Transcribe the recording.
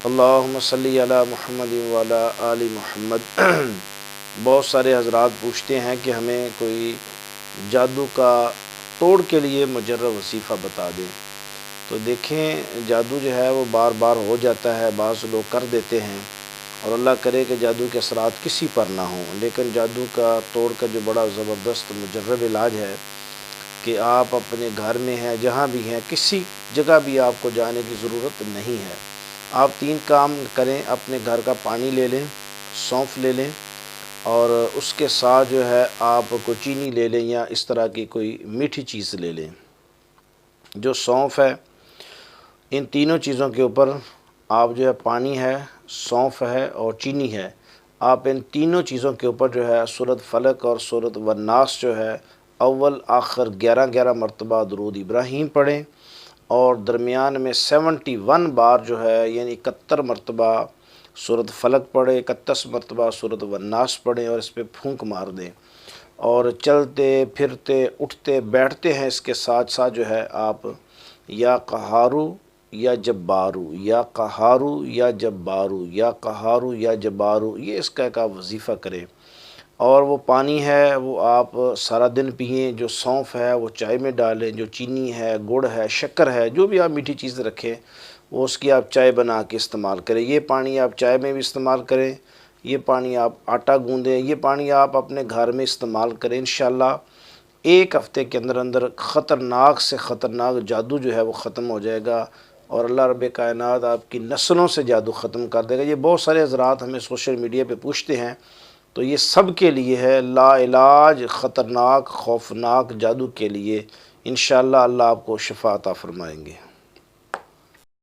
اللہم صلی علی محمد وعلی آل محمد۔ بہت سارے حضرات پوچھتے ہیں کہ ہمیں کوئی جادو کا توڑ کے لیے مجرب وظیفہ بتا دیں۔ تو دیکھیں، جادو جو ہے وہ بار بار ہو جاتا ہے، بعض لوگ کر دیتے ہیں، اور اللہ کرے کہ جادو کے اثرات کسی پر نہ ہوں، لیکن جادو کا توڑ کا جو بڑا زبردست مجرب علاج ہے کہ آپ اپنے گھر میں ہیں، جہاں بھی ہیں، کسی جگہ بھی آپ کو جانے کی ضرورت نہیں ہے۔ آپ 3 کام کریں، اپنے گھر کا پانی لے لیں، سونف لے لیں، اور اس کے ساتھ جو ہے آپ کو چینی لے لیں یا اس طرح کی کوئی میٹھی چیز لے لیں۔ جو سونف ہے، ان تینوں چیزوں کے اوپر آپ جو ہے پانی ہے، سونف ہے اور چینی ہے، آپ ان تینوں چیزوں کے اوپر جو ہے سورۃ فلق اور سورۃ والناس جو ہے اول آخر 11 مرتبہ درود ابراہیم پڑھیں، اور درمیان میں 71 بار جو ہے یعنی 71 مرتبہ سورۃ فلق پڑھیں، 31 مرتبہ سورۃ والناس پڑھیں اور اس پہ پھونک مار دیں، اور چلتے پھرتے اٹھتے بیٹھتے ہیں اس کے ساتھ ساتھ جو ہے آپ یا قہارو یا جبارو، یا قہارو یا جبارو، یا قہارو یا جبارو، یہ اس کا ایک آپ وظیفہ کریں۔ اور وہ پانی ہے وہ آپ سارا دن پئیں، جو سونف ہے وہ چائے میں ڈالیں، جو چینی ہے، گڑ ہے، شکر ہے، جو بھی آپ میٹھی چیز رکھیں وہ اس کی آپ چائے بنا کے استعمال کریں۔ یہ پانی آپ چائے میں بھی استعمال کریں، یہ پانی آپ آٹا گوندیں، یہ پانی آپ اپنے گھر میں استعمال کریں۔ انشاءاللہ 1 ہفتے کے اندر اندر خطرناک سے خطرناک جادو جو ہے وہ ختم ہو جائے گا، اور اللہ رب کائنات آپ کی نسلوں سے جادو ختم کر دے گا۔ یہ بہت سارے حضرات ہمیں سوشل میڈیا پہ پوچھتے ہیں، تو یہ سب کے لیے ہے، لا علاج خطرناک خوفناک جادو کے لیے۔ انشاءاللہ اللہ آپ کو شفا عطا فرمائیں گے۔